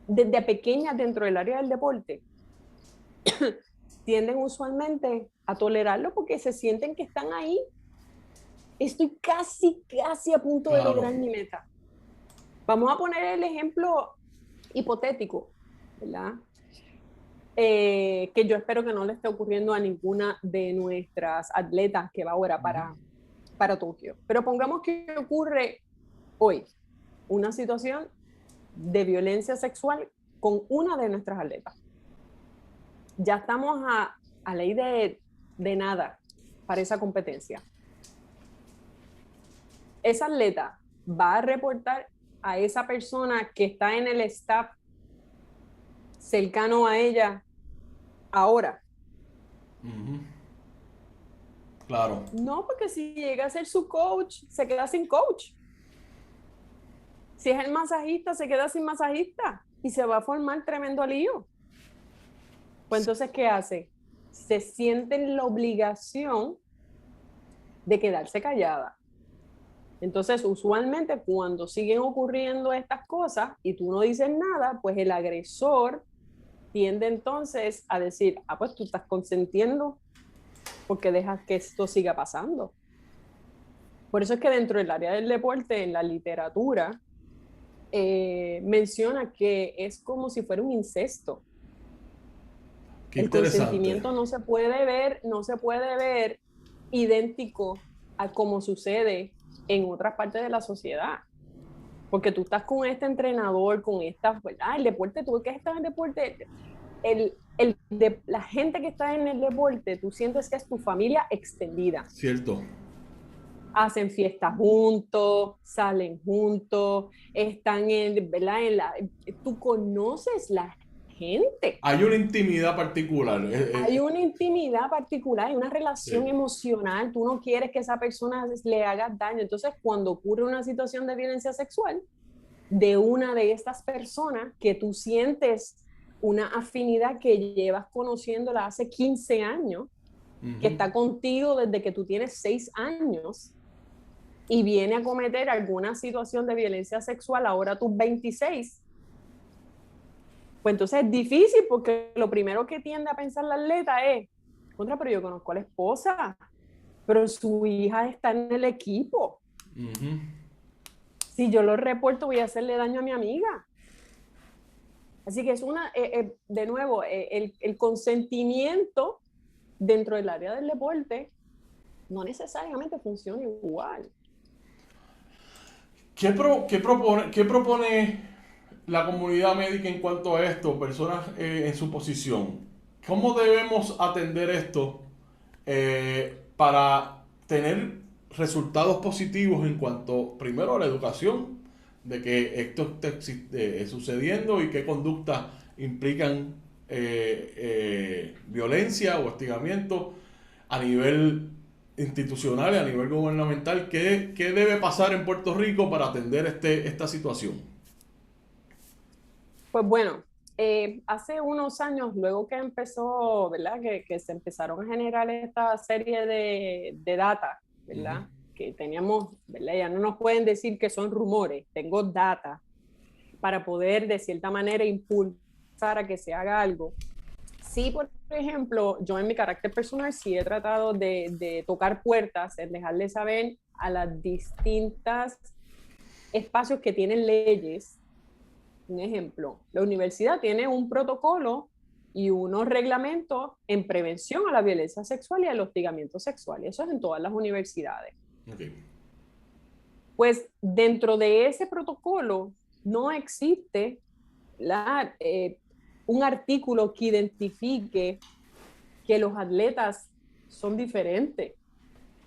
desde pequeñas dentro del área del deporte tienden usualmente a tolerarlo porque se sienten que están ahí. Estoy casi a punto de lograr mi meta. Vamos a poner el ejemplo hipotético, ¿verdad? Que yo espero que no le esté ocurriendo a ninguna de nuestras atletas que va ahora para Tokio. Pero pongamos que ocurre hoy una situación de violencia sexual con una de nuestras atletas. Ya estamos a ley de nada para esa competencia. Esa atleta va a reportar a esa persona que está en el staff cercano a ella ahora. Claro. No, porque si llega a ser su coach, se queda sin coach. Si es el masajista, se queda sin masajista y se va a formar tremendo lío. Pues entonces, ¿qué hace? Se siente en la obligación de quedarse callada. Entonces, usualmente cuando siguen ocurriendo estas cosas y tú no dices nada, pues el agresor tiende entonces a decir, pues tú estás consentiendo porque dejas que esto siga pasando. Por eso es que dentro del área del deporte, en la literatura, menciona que es como si fuera un incesto. Qué el interesante. Consentimiento no se puede ver idéntico a como sucede en otras partes de la sociedad. Porque tú estás con este entrenador, con esta, ¿verdad? El deporte, tú que estás en el deporte, la gente que está en el deporte, tú sientes que es tu familia extendida. Cierto. Hacen fiestas juntos, salen juntos, están ¿verdad? Tú conoces la gente. Hay una intimidad particular. Hay una intimidad particular, hay una relación emocional. Tú no quieres que esa persona le haga daño. Entonces, cuando ocurre una situación de violencia sexual de una de estas personas que tú sientes una afinidad, que llevas conociéndola hace 15 años, que está contigo desde que tú tienes 6 años, y viene a cometer alguna situación de violencia sexual ahora a tus 26, pues entonces es difícil, porque lo primero que tiende a pensar la atleta es, pero yo conozco a la esposa, pero su hija está en el equipo. Si yo lo reporto, voy a hacerle daño a mi amiga. Así que es de nuevo, el consentimiento dentro del área del deporte no necesariamente funciona igual. ¿Qué propone la comunidad médica en cuanto a esto, personas en su posición? ¿Cómo debemos atender esto para tener resultados positivos en cuanto, primero, a la educación, de que esto esté sucediendo y qué conductas implican violencia o hostigamiento a nivel institucionales, a nivel gubernamental, ¿qué debe pasar en Puerto Rico para atender esta situación? Pues bueno, hace unos años, luego que empezó, ¿verdad? Que se empezaron a generar esta serie de data, ¿verdad? Que teníamos, ¿verdad? Ya no nos pueden decir que son rumores, tengo data para poder de cierta manera impulsar a que se haga algo. Sí, por ejemplo, yo en mi carácter personal sí he tratado de tocar puertas, en dejarles saber a las distintas espacios que tienen leyes. Un ejemplo, la universidad tiene un protocolo y unos reglamentos en prevención a la violencia sexual y al hostigamiento sexual. Y eso es en todas las universidades. Okay. Pues dentro de ese protocolo no existe un artículo que identifique que los atletas son diferentes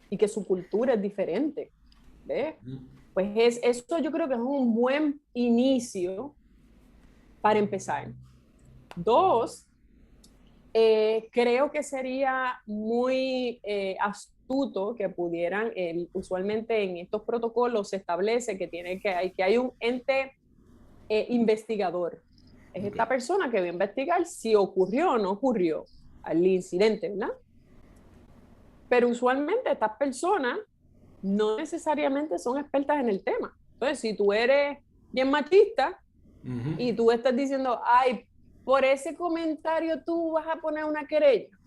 y que su cultura es diferente. ¿Ves? Pues eso yo creo que es un buen inicio para empezar. Dos, creo que sería muy astuto que pudieran, usualmente en estos protocolos se establece que hay un ente investigador. Es esta persona que va a investigar si ocurrió o no ocurrió el incidente, ¿verdad? Pero usualmente estas personas no necesariamente son expertas en el tema. Entonces, si tú eres bien machista y tú estás diciendo, ay, por ese comentario tú vas a poner una querella.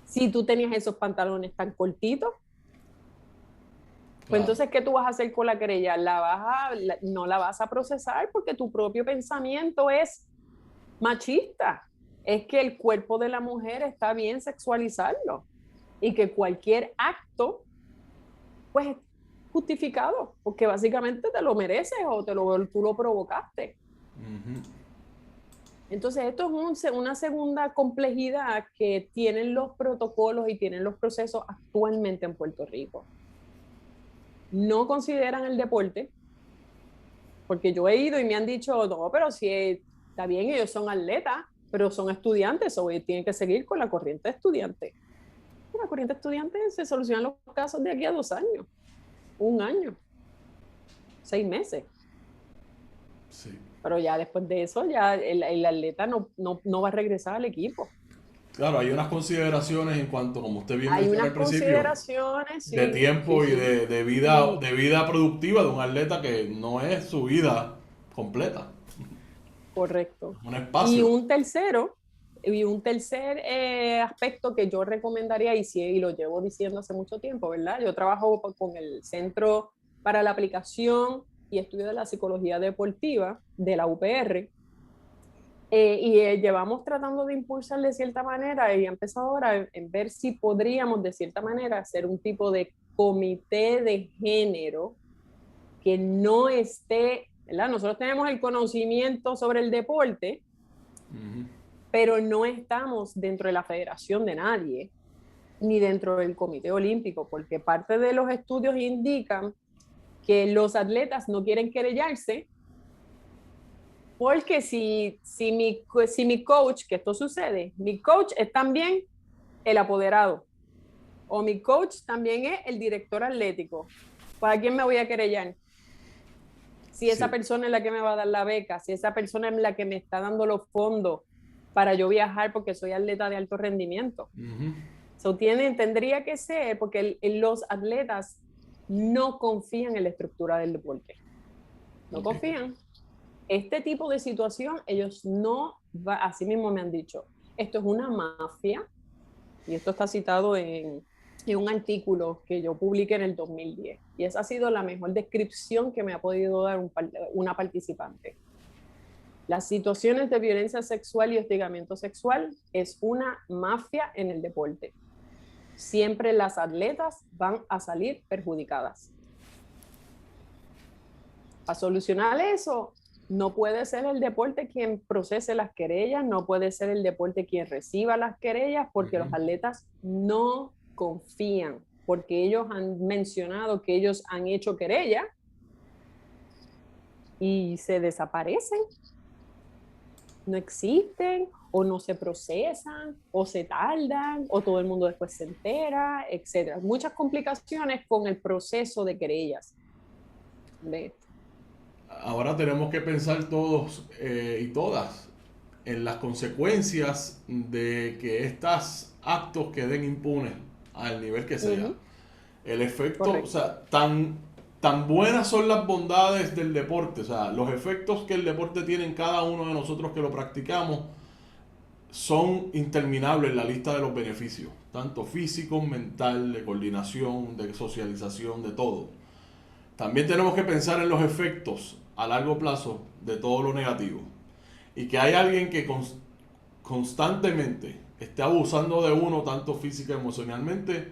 Si tú tenías esos pantalones tan cortitos, pues entonces, ¿qué tú vas a hacer con la querella? No la vas a procesar porque tu propio pensamiento es machista. Es que el cuerpo de la mujer está bien sexualizarlo y que cualquier acto, pues, es justificado, porque básicamente te lo mereces o tú lo provocaste. Entonces, esto es una segunda complejidad que tienen los protocolos y tienen los procesos actualmente en Puerto Rico. No consideran el deporte, porque yo he ido y me han dicho, no, pero si está bien, ellos son atletas, pero son estudiantes, o tienen que seguir con la corriente de estudiantes. La corriente de estudiantes se solucionan los casos de aquí a 2 años, 1 año, 6 meses. Sí. Pero ya después de eso, ya el atleta no va a regresar al equipo. Claro, hay unas consideraciones en cuanto, como usted bien Hay mencionó unas al principio, consideraciones, de sí, tiempo sí, y sí. de Y vida productiva de un atleta que no es su vida completa. correcto. Un Y espacio. un tercer aspecto que yo recomendaría, y lo llevo diciendo hace mucho tiempo, ¿verdad? Yo trabajo con el Centro para la Aplicación y Estudio de la Psicología Deportiva de la UPR, llevamos tratando de impulsar de cierta manera y he empezado ahora en ver si podríamos de cierta manera hacer un tipo de comité de género que no esté, ¿verdad? Nosotros tenemos el conocimiento sobre el deporte, pero no estamos dentro de la federación de nadie, ni dentro del Comité Olímpico, porque parte de los estudios indican que los atletas no quieren querellarse, porque si mi coach, que esto sucede, mi coach es también el apoderado, o mi coach también es el director atlético, ¿para quién me voy a querellar? Si esa persona es la que me va a dar la beca, si esa persona es la que me está dando los fondos para yo viajar porque soy atleta de alto rendimiento. Tendría que ser porque los atletas no confían en la estructura del deporte. No confían. Este tipo de situación, ellos así mismo me han dicho, esto es una mafia, y esto está citado en un artículo que yo publiqué en el 2010. Y esa ha sido la mejor descripción que me ha podido dar una participante. Las situaciones de violencia sexual y hostigamiento sexual es una mafia en el deporte. Siempre las atletas van a salir perjudicadas. Para solucionar eso, no puede ser el deporte quien procese las querellas, no puede ser el deporte quien reciba las querellas, porque los atletas no confían, porque ellos han mencionado que ellos han hecho querella y se desaparecen. no existen, o no se procesan, o se tardan, o todo el mundo después se entera, etcétera. Muchas complicaciones con el proceso de querellas de esto. Ahora tenemos que pensar todos y todas en las consecuencias de que estos actos queden impunes al nivel que sea. Ujú, El efecto, o correcto. sea, tan buenas son las bondades del deporte, o sea, los efectos que el deporte tiene en cada uno de nosotros que lo practicamos son interminables en la lista de los beneficios, tanto físico, mental, de coordinación, de socialización, de todo. También tenemos que pensar en los efectos a largo plazo de todo lo negativo. Y que hay alguien que constantemente esté abusando de uno, tanto física y emocionalmente,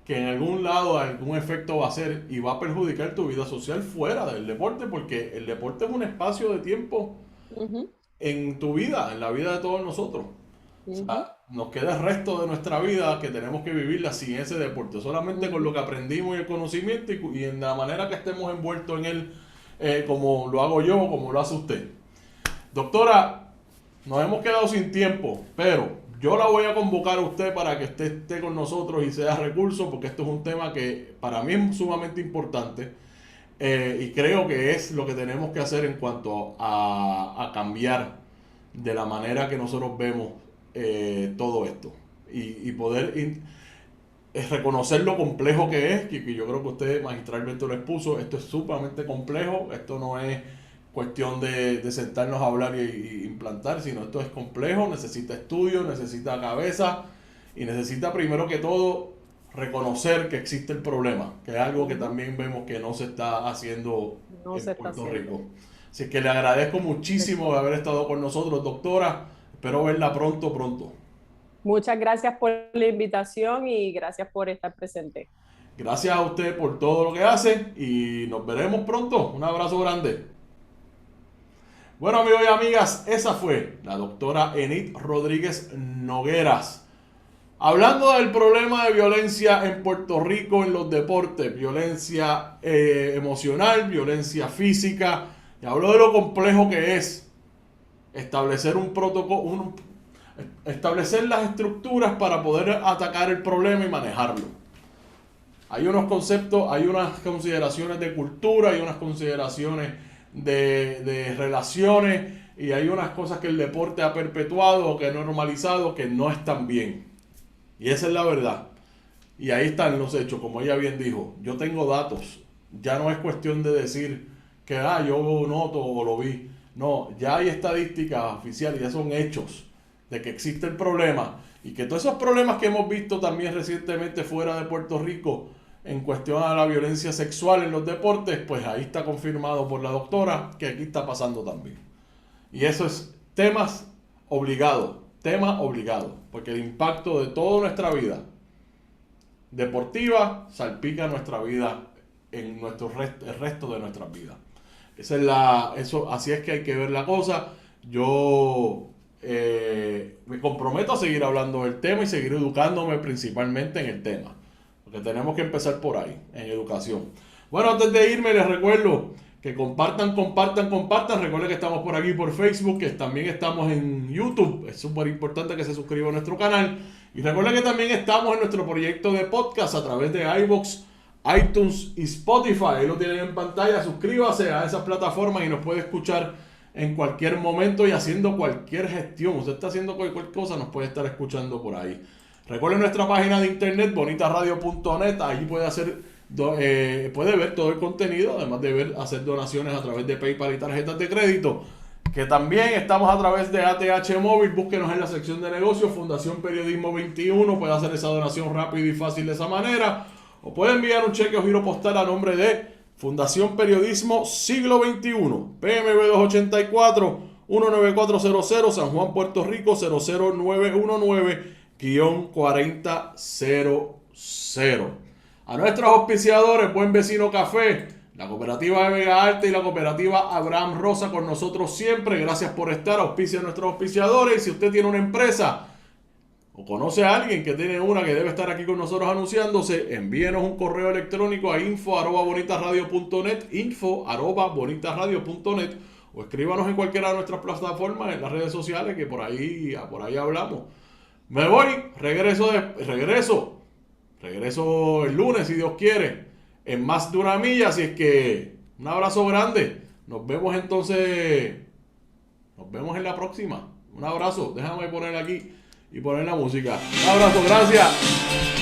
que en algún lado algún efecto va a hacer y va a perjudicar tu vida social fuera del deporte, porque el deporte es un espacio de tiempo Ujú, en tu vida, en la vida de todos nosotros. O ujú, sea, nos queda el resto de nuestra vida que tenemos que vivirla sin ese deporte, solamente con lo ujú. que aprendimos y el conocimiento y en la manera que estemos envueltos en él, como lo hago yo, como lo hace usted. Doctora, nos hemos quedado sin tiempo, pero yo la voy a convocar a usted para que usted esté con nosotros y sea recurso, porque esto es un tema que para mí es sumamente importante, y creo que es lo que tenemos que hacer en cuanto a cambiar de la manera que nosotros vemos todo esto y poder reconocer lo complejo que es, que yo creo que usted magistralmente lo expuso. Esto es sumamente complejo, esto no es cuestión de sentarnos a hablar y implantar, sino esto es complejo, necesita estudio, necesita cabeza y necesita primero que todo reconocer que existe el problema, que es algo que Ujú. también vemos que no se está haciendo No en se está Puerto Rico. haciendo. Así que le agradezco muchísimo de Perfecto. haber estado con nosotros, doctora. Espero verla pronto, pronto. Muchas gracias por la invitación y gracias por estar presente. Gracias a usted por todo lo que hace y nos veremos pronto. Un abrazo grande. Bueno, amigos y amigas, esa fue la doctora Enid Rodríguez Nogueras. Hablando del problema de violencia en Puerto Rico en los deportes, violencia emocional, violencia física, y habló de lo complejo que es establecer un protocolo, establecer las estructuras para poder atacar el problema y manejarlo. Hay unos conceptos, hay unas consideraciones de cultura, hay unas consideraciones de relaciones y hay unas cosas que el deporte ha perpetuado o que ha normalizado que no están bien. Y esa es la verdad. Y ahí están los hechos, como ella bien dijo. Yo tengo datos. Ya no es cuestión de decir que yo noto o lo vi. No, ya hay estadísticas oficiales, ya son hechos de que existe el problema y que todos esos problemas que hemos visto también recientemente fuera de Puerto Rico en cuestión a la violencia sexual en los deportes, pues ahí está confirmado por la doctora que aquí está pasando también. Y eso es tema obligado, porque el impacto de toda nuestra vida deportiva salpica nuestra vida en el resto de nuestras vidas. Así es que hay que ver la cosa. Yo me comprometo a seguir hablando del tema y seguir educándome principalmente en el tema. Porque tenemos que empezar por ahí, en educación. Bueno, antes de irme les recuerdo que compartan, compartan, compartan. Recuerden que estamos por aquí por Facebook, que también estamos en YouTube. Es súper importante que se suscriban a nuestro canal. Y recuerden que también estamos en nuestro proyecto de podcast a través de iVoox, iTunes y Spotify. Ahí lo tienen en pantalla. Suscríbase a esas plataformas y nos puede escuchar en cualquier momento y haciendo cualquier gestión. Usted está haciendo cualquier cosa, nos puede estar escuchando por ahí. Recuerden nuestra página de internet bonitasradio.net. Ahí puede ver todo el contenido, además de hacer donaciones a través de PayPal y tarjetas de crédito. Que también estamos a través de ATH Móvil. Búsquenos en la sección de negocios, Fundación Periodismo 21. Puede hacer esa donación rápido y fácil de esa manera. O puede enviar un cheque o giro postal a nombre de Fundación Periodismo Siglo XXI, PMB 284 19400, San Juan, Puerto Rico 00919-4000. A nuestros auspiciadores, Buen Vecino Café, la cooperativa de Vega Alta y la cooperativa Abraham Rosa con nosotros siempre. Gracias por estar. Auspicia a nuestros auspiciadores. Y si usted tiene una empresa o conoce a alguien que tiene una que debe estar aquí con nosotros anunciándose, envíenos un correo electrónico a info@bonitasradio.net, info@bonitasradio.net, o escríbanos en cualquiera de nuestras plataformas, en las redes sociales, que por ahí hablamos. Me voy, regreso el lunes, si Dios quiere, en Más de una Milla, así es que un abrazo grande. Nos vemos en la próxima. Un abrazo, déjame poner aquí y poner la música. Un abrazo, gracias.